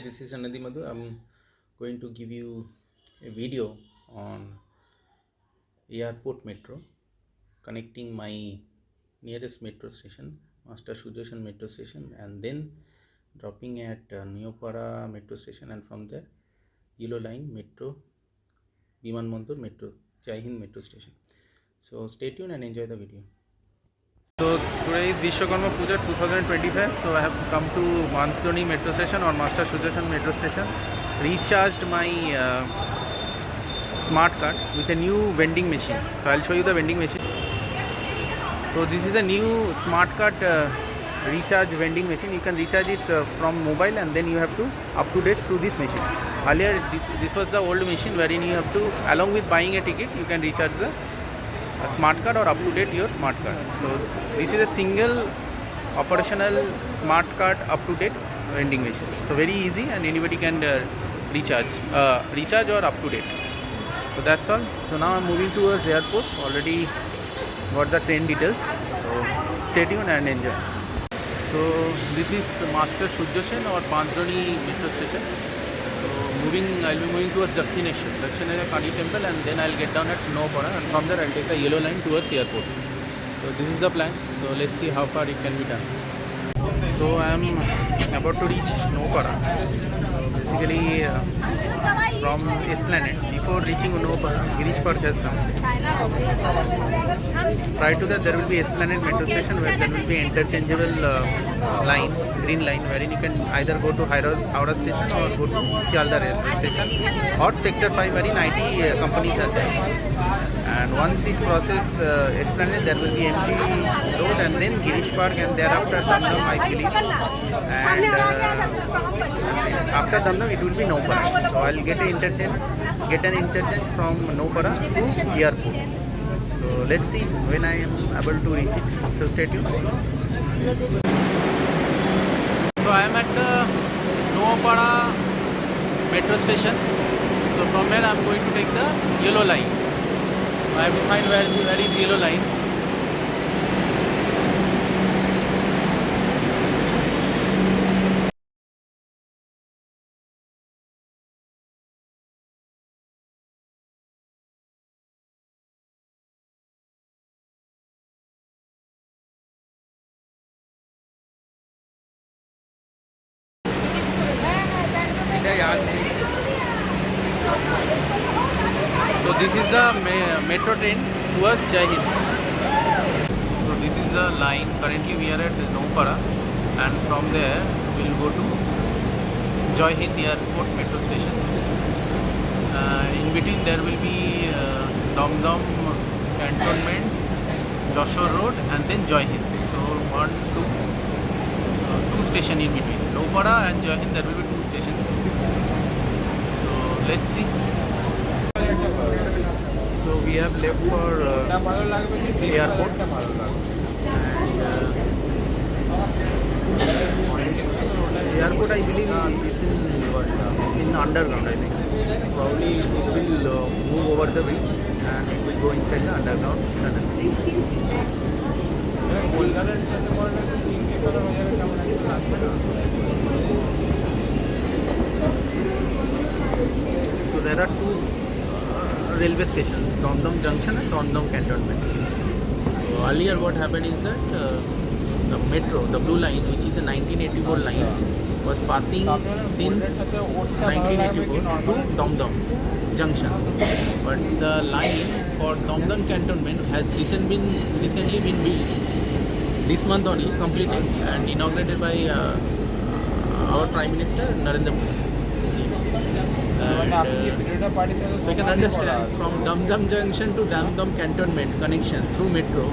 This is Anadi Madhu. I'm going to give you a video on airport metro connecting my nearest metro station, Master Sudarshan metro station, and then dropping at Neopara metro station, and from there Yellow Line metro, Biman Mandur metro, Jai Hind metro station. So stay tuned and enjoy the video. So today is Vishwakarma Puja 2025. So I have come to Mansdoni metro station or Master Sudarshan metro station. Recharged my smart card with a new vending machine. So I'll show you the vending machine. So this is a new smart card recharge vending machine. You can recharge it from mobile, and then you have to up to date through this machine. Earlier this was the old machine wherein you have to, along with buying a ticket, you can recharge the smart card or up to date your smart card. So this is a single operational smart card up to date vending machine. So very easy, and anybody can recharge or up to date. So that's all. So now I'm moving towards the airport. Already got the train details. So stay tuned and enjoy. So this is Master Sudarshan or Mansdoni metro station. I'll be moving towards Dakshineshwar Kali temple, and then I'll get down at Neopara, and from there I'll take the yellow line towards the airport. So this is the plan. So let's see how far it can be done. So I am about to reach Neopara. Basically from Esplanade. Before reaching Neopara, Girish Park has come. Prior to that, there will be Esplanade metro station where there will be interchangeable line, green line, wherein you can either go to Howrah station or go to Sialda railway station, or Sector 5 wherein IT companies are there. And once it crosses Esplanade, there will be MG Road, and then Girish Park, and thereafter Damdam, I believe. And after Damdam, it will be Neopara. So I'll get an interchange from Neopara to airport. So let's see when I am able to reach it. So stay tuned. So I am at the Neopara metro station. So from here I am going to take the yellow line. I have to find where is yellow line. So this is the metro train towards Jai Hind. So this is the line. Currently we are at Neopara, and from there we will go to Jai Hind Airport metro station. In between there will be Damdam Cantonment, Joshua Road, and then Jai Hind. So two stations in between. Neopara and Jai Hind, there will be two stations. So let's see. So we have left for the airport, and the airport, I believe it's in underground. I think probably it will move over the bridge and it will go inside the underground tunnel. So there are two railway stations, Damdam Junction and Damdam Cantonment. So earlier what happened is that the metro, the blue line, which is a 1984 line, was passing since 1984 to Damdam Junction. But the line for Damdam Cantonment has recently been built. This month only completed and inaugurated by our Prime Minister Narendra Modi. So you can understand, from Damdam Junction to Damdam Cantonment connection through metro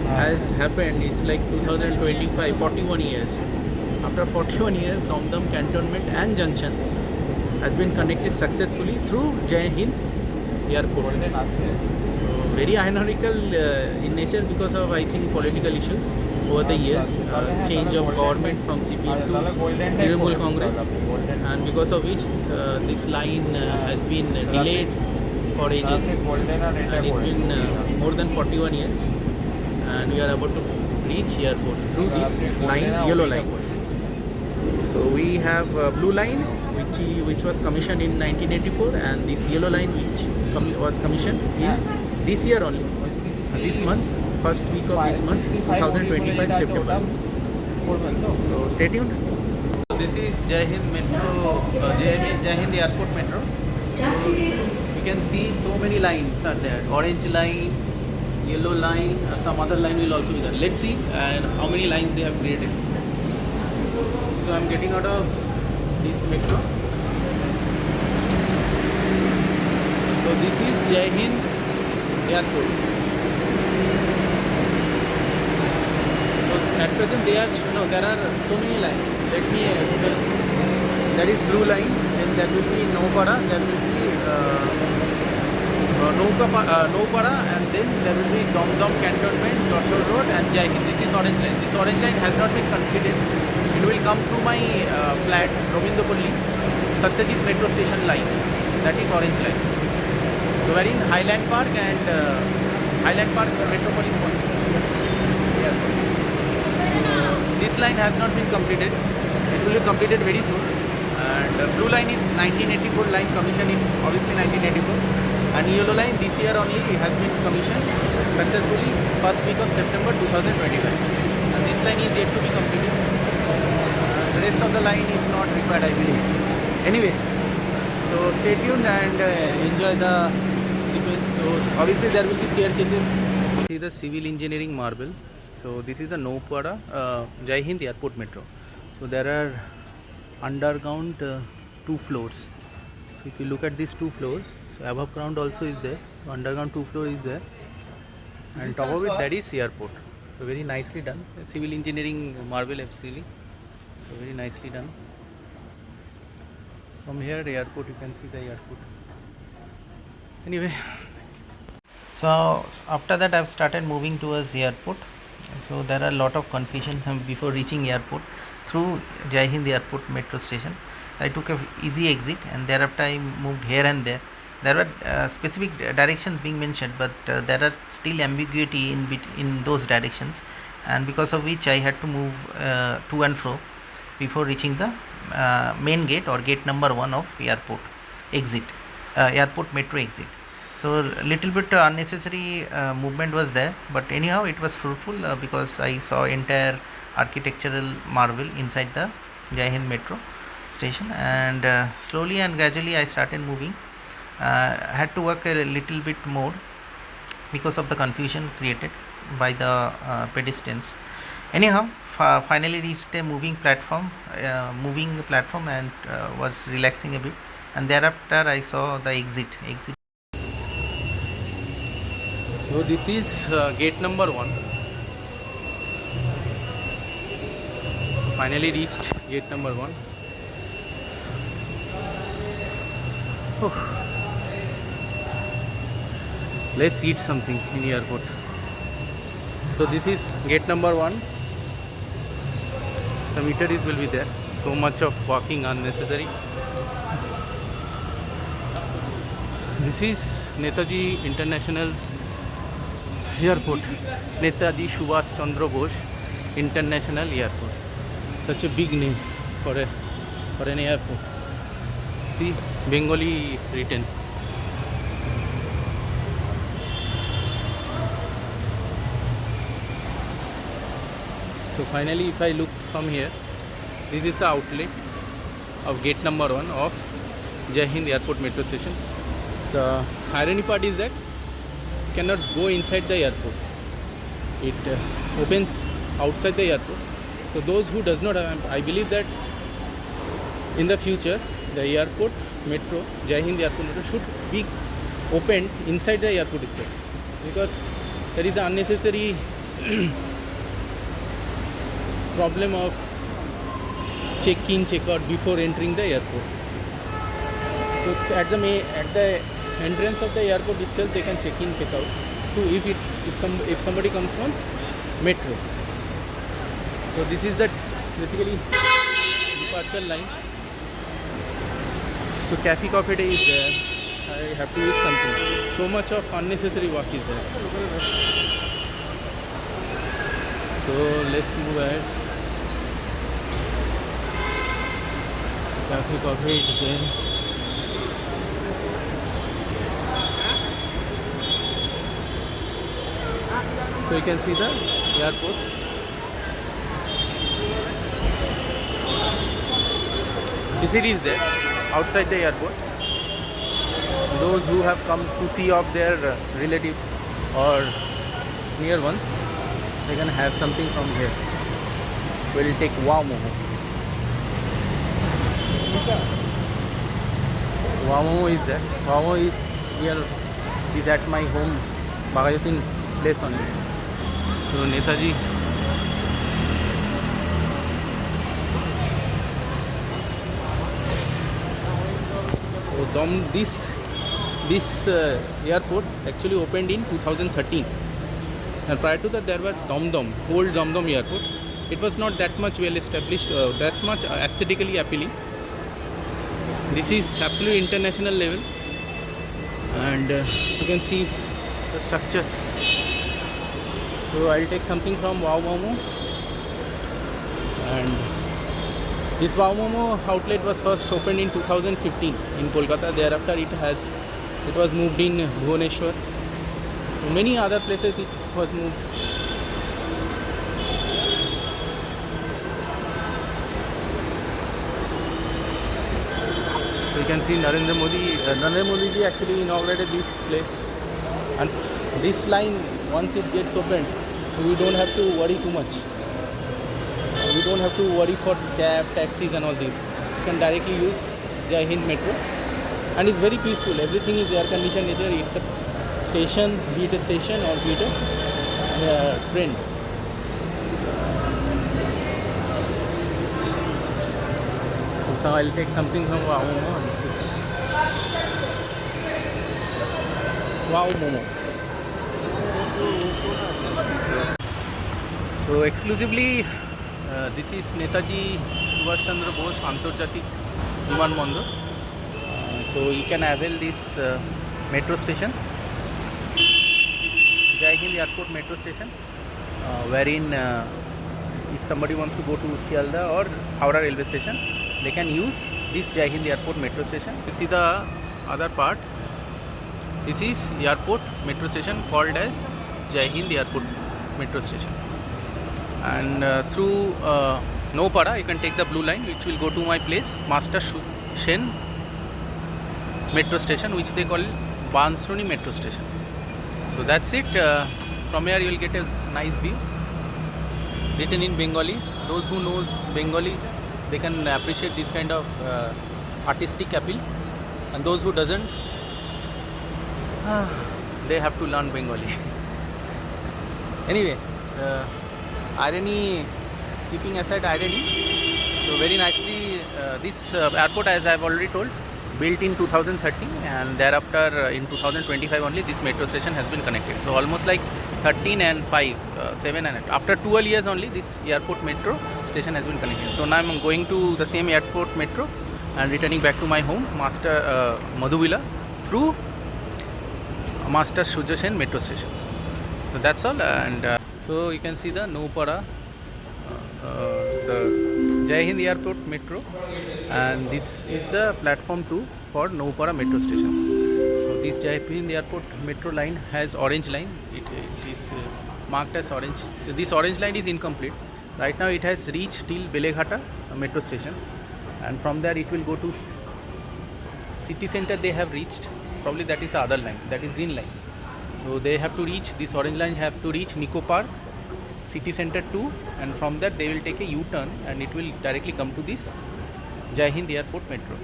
has happened. It's like 2025, 41 years. After 41 years, Damdam Cantonment and Junction has been connected successfully through Jai Hind Airport. So very ironical in nature because of, I think, political issues over the years, change of government from CPM to Trinamool Congress, and because of which this line has been delayed for ages, and it's been more than 41 years, and we are about to reach airport through this line, yellow line. So we have blue line which was commissioned in 1984, and this yellow line which was commissioned in this year only, this month, first week of this month, 2025 September. So stay tuned. This is Jai Hind Metro, Jai Hind Airport Metro. So you can see so many lines are there. Orange line, yellow line, some other line will also be there. Let's see and how many lines they have created. So I'm getting out of this metro. So this is Jai Hind Airport. So at present there are so many lines. Let me explain. That is blue line, then there will be Naupada, there will be Naupada, and then there will be Dom Cantonment, Joshua Road, and Jai Hind. This is orange line. This orange line has not been completed. It will come through my flat, Ravindopalli, Satyajit Metro Station line. That is orange line. So we are in Highland Park and Highland Park Metropolis Point. This line has not been completed. It will be completed very soon. And blue line is 1984 line, commissioned in obviously 1984. And yellow line this year only has been commissioned successfully first week of September 2025. And this line is yet to be completed. The rest of the line is not required, I believe. Anyway, so stay tuned and enjoy the sequence. So obviously there will be staircases. See the civil engineering marble. So this is a Naupada Jai Hind Airport Metro. So there are underground 2 floors. So if you look at these 2 floors, so above ground also is there. So underground 2 floor is there, and top of it that is airport. So very nicely done. Civil engineering marble FCL. So very nicely done. From here the airport, you can see the airport. Anyway, so after that I've started moving towards the airport. So there are a lot of confusion before reaching airport through Jai Hind Airport metro station. I took a easy exit, and thereafter I moved here and there. There were specific directions being mentioned, but there are still ambiguity in those directions, and because of which I had to move to and fro before reaching the main gate or gate number 1 of airport exit, airport metro exit. So little bit unnecessary movement was there, but anyhow it was fruitful because I saw entire architectural marvel inside the Jai Hind metro station, and slowly and gradually I started moving. Had to work a little bit more because of the confusion created by the pedestrians. Anyhow, finally reached a moving platform and was relaxing a bit, and thereafter I saw the exit. So this is gate number 1. Finally reached gate number 1. Let's eat something in the airport. So this is gate number 1. Some eateries will be there. So much of walking unnecessary. This is Netaji International Airport, Netaji Subhash Chandra Bose International Airport. Such a big name for an airport. See, Bengali written. So finally, if I look from here, this is the outlet of gate number 1 of Jai Hind Airport metro station. The irony part is that you cannot go inside the airport. It opens outside the airport. So those who does not have, I believe that in the future the airport metro, Jai Hind Airport metro should be opened inside the airport itself, because there is an unnecessary problem of check-in, check-out before entering the airport. So at the entrance of the airport itself, they can check in, check out. So if somebody comes from metro. So this is the basically departure line. So cafe coffee day is there. I have to eat something. So much of unnecessary work is there. So let's move ahead. Cafe coffee again. So you can see the airport. CCD is there outside the airport. Those who have come to see off their relatives or near ones, they can have something from here. We'll take Wow Momo. Wow Momo is there. Wow Momo is here, is at my home, Bagajatin place only. So Netaji. So this airport actually opened in 2013, and prior to that there were Dom, old Dom airport. It was not that much well established, that much aesthetically appealing. This is absolutely international level, and you can see the structures. So I'll take something from Wow Momo, and this Wow Momo outlet was first opened in 2015 in Kolkata. Thereafter it was moved in Bhubaneswar. So many other places it was moved. So you can see Narendra Modi ji actually inaugurated this place, and this line, once it gets opened, we don't have to worry too much. We don't have to worry for cab, taxis and all this. You can directly use Jai Hind Metro, and it's very peaceful. Everything is air conditioned nature. It's a station, be it a station or be it a train. So I'll take something from Wow Momo. Wow Momo. So exclusively, this is Netaji Subhash Chandra Bose Antarjatik Viman Bandar. So you can avail this metro station, Jai Hind Airport metro station, wherein if somebody wants to go to Shialda or Howrah railway station, they can use this Jai Hind Airport metro station. You see the other part. This is airport metro station called as Jai Hind Airport metro station. And through Naupada you can take the blue line, which will go to my place, Master Shen metro station, which they call Bansroni metro station. So that's it. From here you will get a nice view, written in Bengali. Those who knows Bengali, they can appreciate this kind of artistic appeal, and those who doesn't, they have to learn Bengali. Anyway, irony, keeping aside irony, so very nicely this airport, as I have already told, built in 2013, and thereafter in 2025 only this metro station has been connected. So almost like 13 and 5, 7 and 8. After 12 years only this airport metro station has been connected. So now I am going to the same airport metro and returning back to my home, Master Madhuvila, through Master Surya Sen metro station. So that's all. And so you can see the Naupada, the Jai Hind Airport metro, and this is the platform 2 for Naupada metro station. So this Jai Hind Airport metro line has orange line. It is marked as orange. So this orange line is incomplete. Right now it has reached till Beleghata metro station, and from there it will go to city center. They have reached, probably that is the other line, that is green line. So they have to reach, this orange line have to reach Nico Park, city center 2, and from that they will take a U-turn and it will directly come to this Jai Hind Airport metro.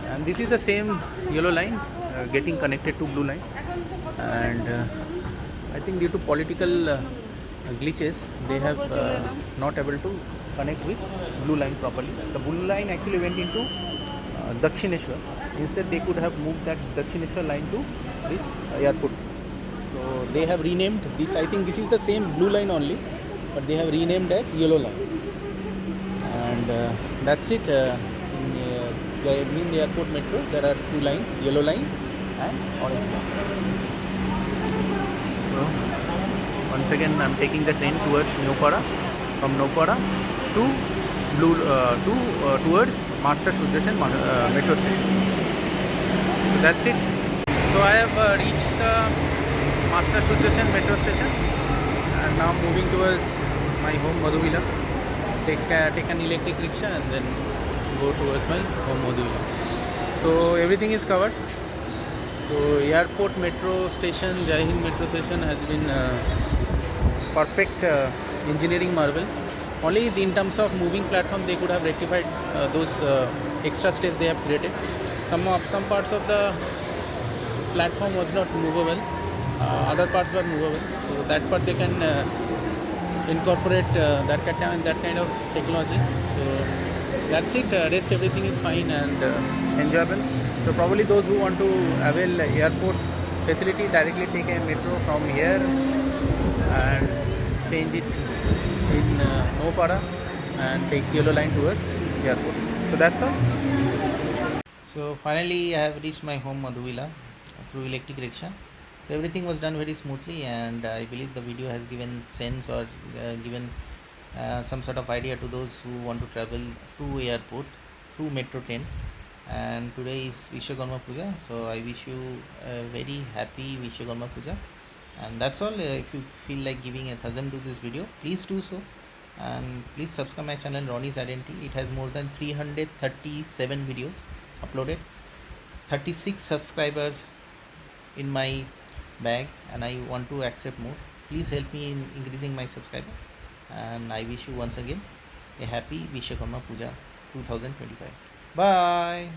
And this is the same yellow line getting connected to blue line, and I think due to political glitches they have not able to connect with blue line properly. The blue line actually went into Dakshineshwar. Instead they could have moved that Dakshineshwar line to this airport. So they have renamed this, I think this is the same blue line only, but they have renamed as yellow line. And that's it. In the airport metro there are two lines, yellow line and orange line. So once again I am taking the train towards Naupada, from Naupada to towards Master Sudarshan metro station. So that's it. So I have reached the Master Sudarshan metro station and now moving towards my home Madhuvila. Take an electric rickshaw and then go towards my home Madhuvila. So everything is covered. So airport metro station, Jai Hind metro station has been perfect engineering marvel. Only in terms of moving platform they could have rectified those extra steps they have created. Some parts of the platform was not movable, other parts were movable. So that part they can incorporate that kind of technology. So that's it. Rest everything is fine and enjoyable. So probably those who want to avail airport facility directly take a metro from here and change it in Nopada and take yellow line towards airport. So that's all. So finally I have reached my home Madhuvila through electric rickshaw. So everything was done very smoothly and I believe the video has given sense or given some sort of idea to those who want to travel to airport through metro train. And today is Vishwakarma Puja, so I wish you a very happy Vishwakarma Puja. And that's all. If you feel like giving a thumbs up to this video, please do so, and please subscribe my channel Ronnie's Identity. It has more than 337 videos uploaded, 36 subscribers in my bag, and I want to accept more. Please help me in increasing my subscriber, and I wish you once again a happy Vishwakarma Puja 2025. Bye.